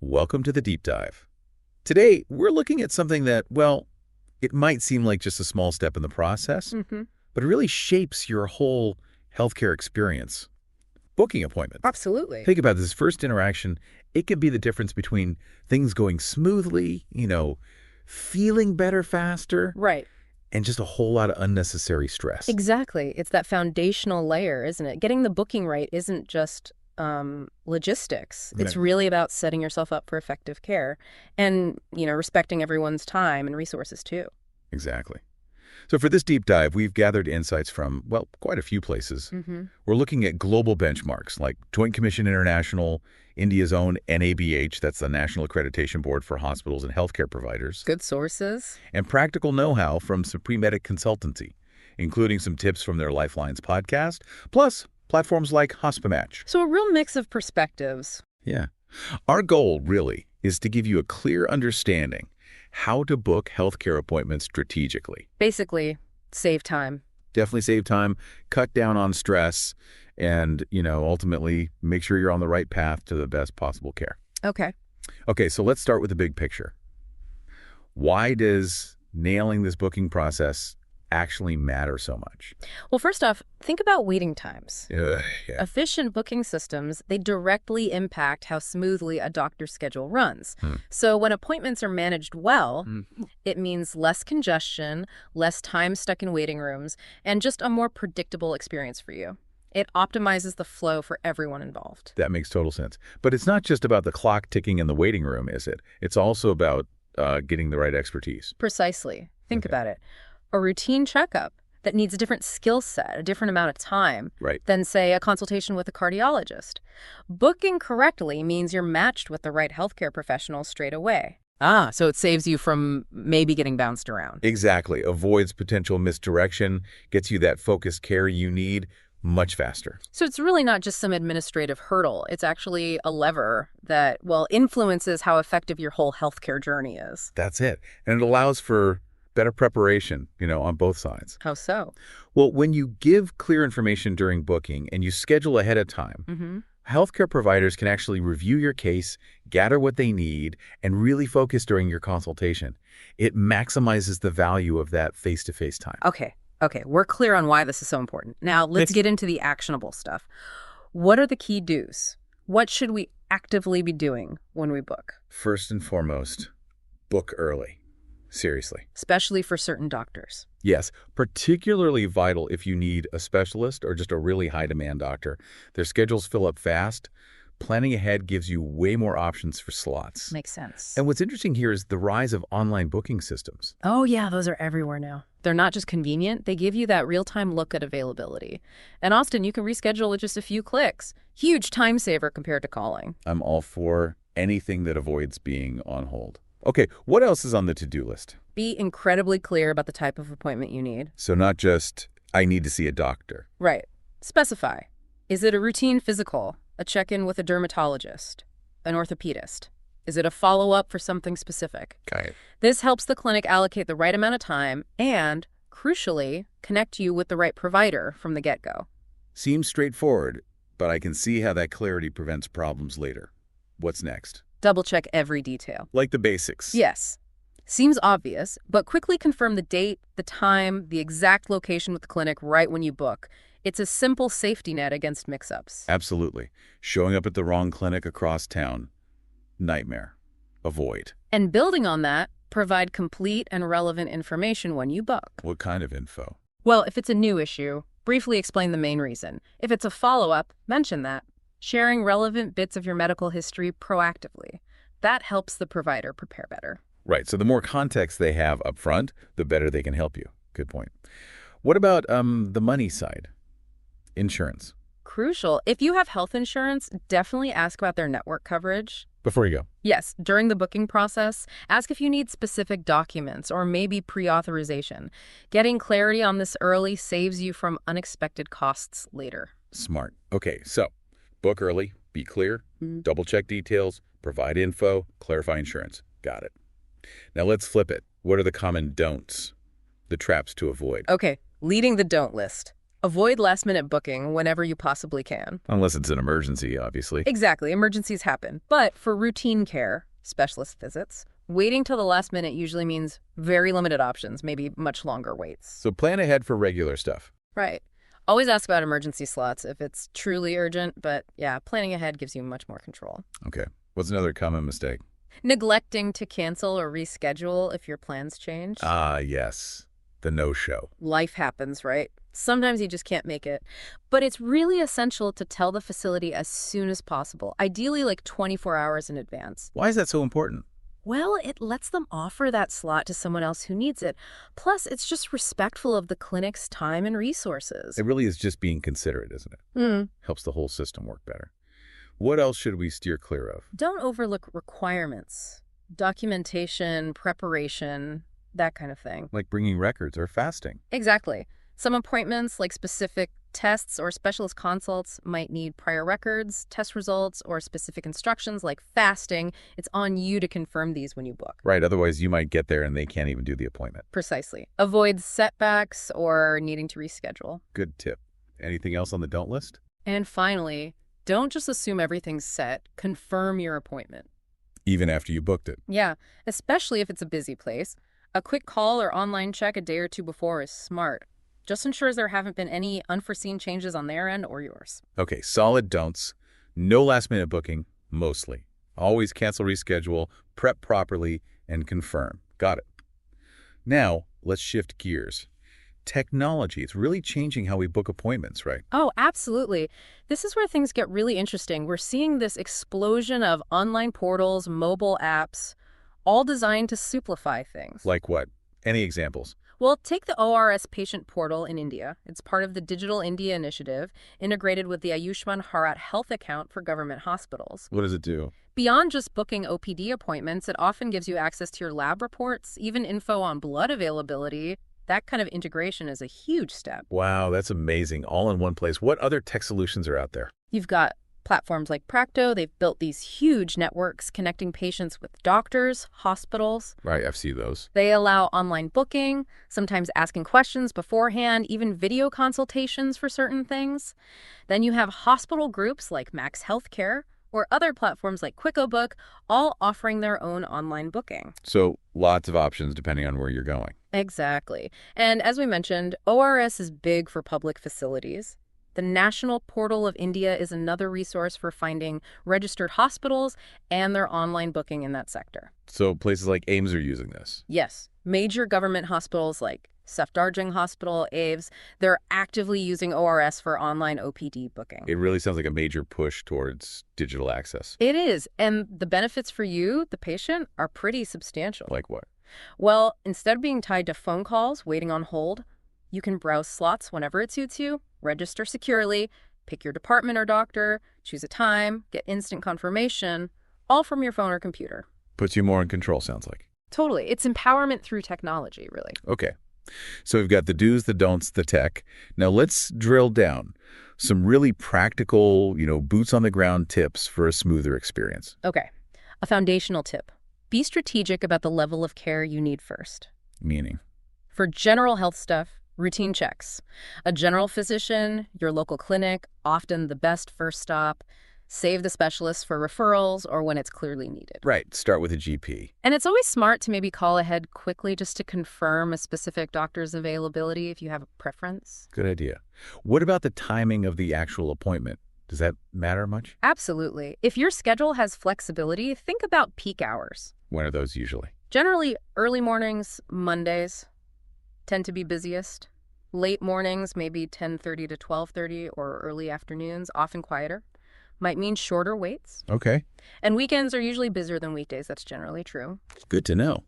Welcome to the Deep Dive. Today, we're looking at something that, well, it might seem like just a small step in the process, but it really shapes your whole healthcare experience. Booking appointments. Absolutely. Think about this first interaction. It could be the difference between things going smoothly, feeling better faster, Right. and just a whole lot of unnecessary stress. Exactly. It's that foundational layer, isn't it? Getting the booking right isn't just logistics. It's really about setting yourself up for effective care and, respecting everyone's time and resources too. Exactly. So for this deep dive, we've gathered insights from, well, quite a few places. We're looking at global benchmarks like Joint Commission International, India's own NABH, that's the National Accreditation Board for Hospitals and Healthcare Providers. Good sources. And practical know-how from Supreme Medic Consultancy, including some tips from their Lifelines podcast, plus platforms like HospiMatch. So a real mix of perspectives. Yeah. Our goal, really, is to give you a clear understanding how to book healthcare appointments strategically. Basically, save time. Definitely save time, cut down on stress, and, ultimately make sure you're on the right path to the best possible care. Okay. Okay, so let's start with the big picture. Why does nailing this booking process actually matter so much? Well, first off, think about waiting times. Yeah. Efficient booking systems, they directly impact how smoothly a doctor's schedule runs. So when appointments are managed well, it means less congestion, less time stuck in waiting rooms, and just a more predictable experience for you. It optimizes the flow for everyone involved. That makes total sense. But it's not just about the clock ticking in the waiting room, is it? It's also about getting the right expertise. Precisely. Think about it. A routine checkup that needs a different skill set, a different amount of time than, say, a consultation with a cardiologist. Booking correctly means you're matched with the right healthcare professional straight away. So it saves you from maybe getting bounced around. Exactly. Avoids potential misdirection, gets you that focused care you need much faster. So it's really not just some administrative hurdle. It's actually a lever that, influences how effective your whole healthcare journey is. That's it. And it allows for better preparation, on both sides. How so? Well, when you give clear information during booking and you schedule ahead of time, healthcare providers can actually review your case, gather what they need, and really focus during your consultation. It maximizes the value of that face-to-face time. Okay, we're clear on why this is so important. Now, let's get into the actionable stuff. What are the key do's? What should we actively be doing when we book? First and foremost, book early. Seriously. Especially for certain doctors. Yes, particularly vital if you need a specialist or just a really high-demand doctor. Their schedules fill up fast. Planning ahead gives you way more options for slots. Makes sense. And what's interesting here is the rise of online booking systems. Oh, yeah, those are everywhere now. They're not just convenient, they give you that real-time look at availability. And Austin, you can reschedule with just a few clicks. Huge time saver compared to calling. I'm all for anything that avoids being on hold. Okay, what else is on the to-do list? Be incredibly clear about the type of appointment you need. So not just, I need to see a doctor. Right. Specify. Is it a routine physical, a check-in with a dermatologist, an orthopedist? Is it a follow-up for something specific? Got it. This helps the clinic allocate the right amount of time and, crucially, connect you with the right provider from the get-go. Seems straightforward, but I can see how that clarity prevents problems later. What's next? Double-check every detail. Like the basics. Yes. Seems obvious, but quickly confirm the date, the time, the exact location with the clinic right when you book. It's a simple safety net against mix-ups. Absolutely. Showing up at the wrong clinic across town. Nightmare. Avoid. And building on that, provide complete and relevant information when you book. What kind of info? Well, if it's a new issue, briefly explain the main reason. If it's a follow-up, mention that. Sharing relevant bits of your medical history proactively. That helps the provider prepare better. Right. So the more context they have up front, the better they can help you. Good point. What about the money side? Insurance. Crucial. If you have health insurance, definitely ask about their network coverage. Before you go. Yes, during the booking process, ask if you need specific documents or maybe pre-authorization. Getting clarity on this early saves you from unexpected costs later. Smart. Okay, so book early, be clear, double-check details, provide info, clarify insurance. Got it. Now let's flip it. What are the common don'ts, the traps to avoid? Okay, leading the don't list. Avoid last-minute booking whenever you possibly can. Unless it's an emergency, obviously. Exactly. Emergencies happen. But for routine care, specialist visits, waiting till the last minute usually means very limited options, maybe much longer waits. So plan ahead for regular stuff. Right. Always ask about emergency slots if it's truly urgent, but yeah, planning ahead gives you much more control. Okay. What's another common mistake? Neglecting to cancel or reschedule if your plans change. Ah, yes. The no-show. Life happens, right? Sometimes you just can't make it. But it's really essential to tell the facility as soon as possible, ideally like 24 hours in advance. Why is that so important? Well, it lets them offer that slot to someone else who needs it. Plus, it's just respectful of the clinic's time and resources. It really is just being considerate, isn't it? Helps the whole system work better. What else should we steer clear of? Don't overlook requirements. Documentation, preparation, that kind of thing. Like bringing records or fasting. Exactly. Some appointments, like specific tests or specialist consults, might need prior records, test results, or specific instructions like fasting. It's on you to confirm these when you book. Right, otherwise you might get there and they can't even do the appointment. Precisely. Avoid setbacks or needing to reschedule. Good tip. Anything else on the don't list? And finally, don't just assume everything's set. Confirm your appointment. Even after you booked it. Yeah, especially if it's a busy place. A quick call or online check a day or two before is smart. Just ensures there haven't been any unforeseen changes on their end or yours. Okay, solid don'ts. No last-minute booking, mostly. Always cancel, reschedule, prep properly, and confirm. Got it. Now, let's shift gears. Technology, it's really changing how we book appointments, right? Oh, absolutely. This is where things get really interesting. We're seeing this explosion of online portals, mobile apps, all designed to simplify things. Like what? Any examples? Well, take the ORS patient portal in India. It's part of the Digital India Initiative, integrated with the Ayushman Bharat Health account for government hospitals. What does it do? Beyond just booking OPD appointments, it often gives you access to your lab reports, even info on blood availability. That kind of integration is a huge step. Wow, that's amazing. All in one place. What other tech solutions are out there? You've got platforms like Practo. They've built these huge networks connecting patients with doctors, hospitals. Right, I've seen those. They allow online booking, sometimes asking questions beforehand, even video consultations for certain things. Then you have hospital groups like Max Healthcare or other platforms like QuickObook, all offering their own online booking. So lots of options depending on where you're going. Exactly. And as we mentioned, ORS is big for public facilities. The National Portal of India is another resource for finding registered hospitals and their online booking in that sector. So places like AIMS are using this? Yes. Major government hospitals like Safdarjung Hospital, AIVS, they're actively using ORS for online OPD booking. It really sounds like a major push towards digital access. It is. And the benefits for you, the patient, are pretty substantial. Like what? Well, instead of being tied to phone calls, waiting on hold, you can browse slots whenever it suits you, register securely, pick your department or doctor, choose a time, get instant confirmation, all from your phone or computer. Puts you more in control, sounds like. Totally. It's empowerment through technology, really. Okay. So we've got the do's, the don'ts, the tech. Now let's drill down. Some really practical, boots on the ground tips for a smoother experience. Okay. A foundational tip. Be strategic about the level of care you need first. Meaning? For general health stuff, routine checks. A general physician, your local clinic, often the best first stop. Save the specialist for referrals or when it's clearly needed. Right. Start with a GP. And it's always smart to maybe call ahead quickly just to confirm a specific doctor's availability if you have a preference. Good idea. What about the timing of the actual appointment? Does that matter much? Absolutely. If your schedule has flexibility, think about peak hours. When are those usually? Generally, early mornings, Mondays, tend to be busiest. Late mornings, maybe 10:30 to 12:30, or early afternoons, often quieter. Might mean shorter waits. Okay. And weekends are usually busier than weekdays. That's generally true. Good to know.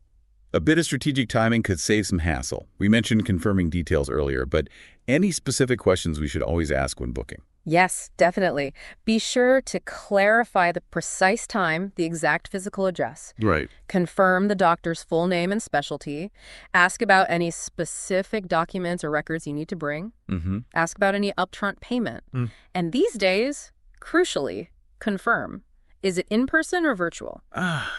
A bit of strategic timing could save some hassle. We mentioned confirming details earlier, but any specific questions we should always ask when booking? Yes, definitely. Be sure to clarify the precise time, the exact physical address. Right. Confirm the doctor's full name and specialty. Ask about any specific documents or records you need to bring. Ask about any upfront payment. And these days, crucially, confirm. Is it in person or virtual?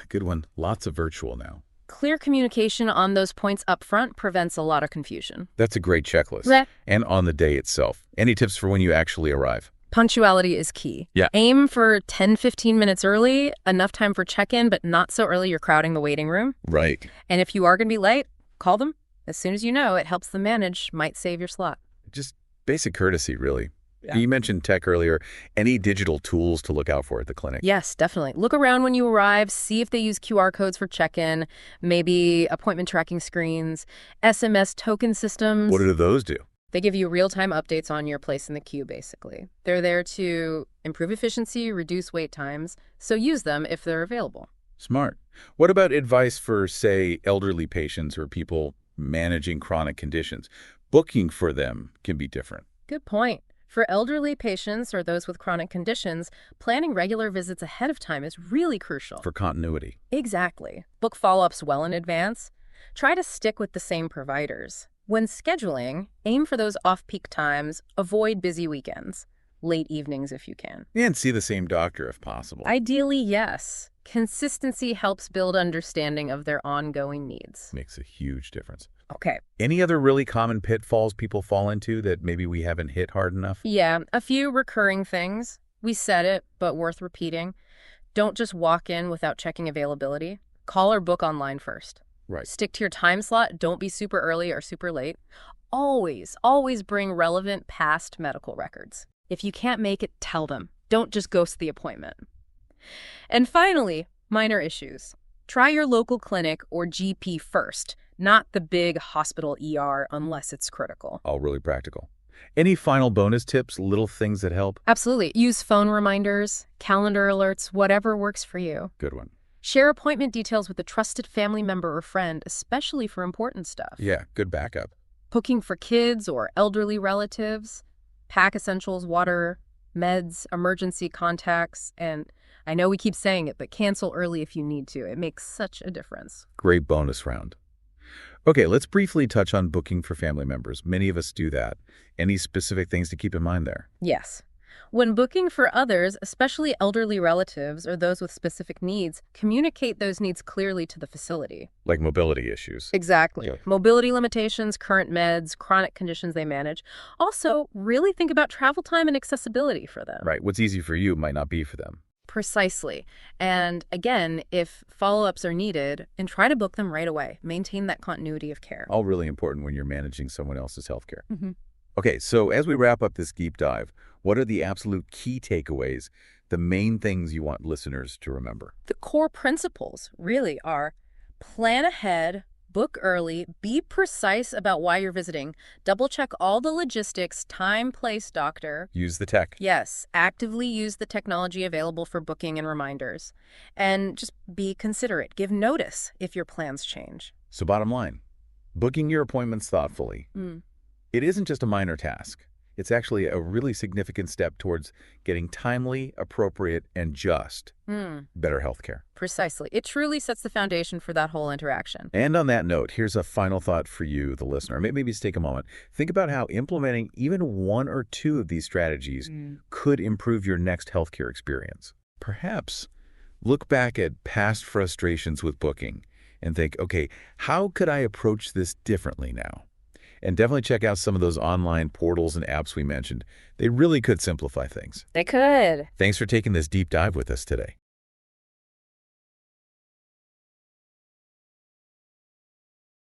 Good one. Lots of virtual now. Clear communication on those points up front prevents a lot of confusion. That's a great checklist. Bleh. And on the day itself. Any tips for when you actually arrive? Punctuality is key. Yeah. Aim for 10-15 minutes early, enough time for check-in, but not so early you're crowding the waiting room. Right. And if you are going to be late, call them. As soon as you know, it helps them manage, might save your slot. Just basic courtesy, really. Yeah. You mentioned tech earlier. Any digital tools to look out for at the clinic? Yes, definitely. Look around when you arrive, see if they use QR codes for check-in, maybe appointment tracking screens, SMS token systems. What do those do? They give you real-time updates on your place in the queue, basically. They're there to improve efficiency, reduce wait times, so use them if they're available. Smart. What about advice for, say, elderly patients or people managing chronic conditions? Booking for them can be different. Good point. For elderly patients or those with chronic conditions, planning regular visits ahead of time is really crucial. For continuity. Exactly. Book follow-ups well in advance. Try to stick with the same providers. When scheduling, aim for those off-peak times. Avoid busy weekends. Late evenings if you can. And see the same doctor if possible. Ideally, yes. Consistency helps build understanding of their ongoing needs. Makes a huge difference. Okay. Any other really common pitfalls people fall into that maybe we haven't hit hard enough? Yeah, a few recurring things. We said it, but worth repeating. Don't just walk in without checking availability. Call or book online first. Right. Stick to your time slot. Don't be super early or super late. Always bring relevant past medical records. If you can't make it, tell them. Don't just ghost the appointment. And finally, minor issues. Try your local clinic or GP first, not the big hospital ER unless it's critical. All really practical. Any final bonus tips, little things that help? Absolutely. Use phone reminders, calendar alerts, whatever works for you. Good one. Share appointment details with a trusted family member or friend, especially for important stuff. Yeah, good backup. Booking for kids or elderly relatives. Pack essentials, water, meds, emergency contacts, and I know we keep saying it, but cancel early if you need to. It makes such a difference. Great bonus round. Okay, let's briefly touch on booking for family members. Many of us do that. Any specific things to keep in mind there? Yes. When booking for others, especially elderly relatives or those with specific needs, communicate those needs clearly to the facility. Like mobility issues. Exactly. Yeah. Mobility limitations, current meds, chronic conditions they manage. Also, really think about travel time and accessibility for them. Right. What's easy for you might not be for them. Precisely. And again, if follow-ups are needed, and try to book them right away. Maintain that continuity of care. All really important when you're managing someone else's healthcare. Mm-hmm. Okay, so as we wrap up this deep dive, what are the absolute key takeaways, the main things you want listeners to remember? The core principles really are plan ahead, book early, be precise about why you're visiting, double-check all the logistics, time, place, doctor. Use the tech. Yes, actively use the technology available for booking and reminders. And just be considerate. Give notice if your plans change. So bottom line, booking your appointments thoughtfully. It isn't just a minor task. It's actually a really significant step towards getting timely, appropriate, and just better healthcare. Precisely. It truly sets the foundation for that whole interaction. And on that note, here's a final thought for you, the listener. Maybe just take a moment. Think about how implementing even one or two of these strategies could improve your next healthcare experience. Perhaps look back at past frustrations with booking and think, okay, how could I approach this differently now? And definitely check out some of those online portals and apps we mentioned. They really could simplify things. They could. Thanks for taking this deep dive with us today.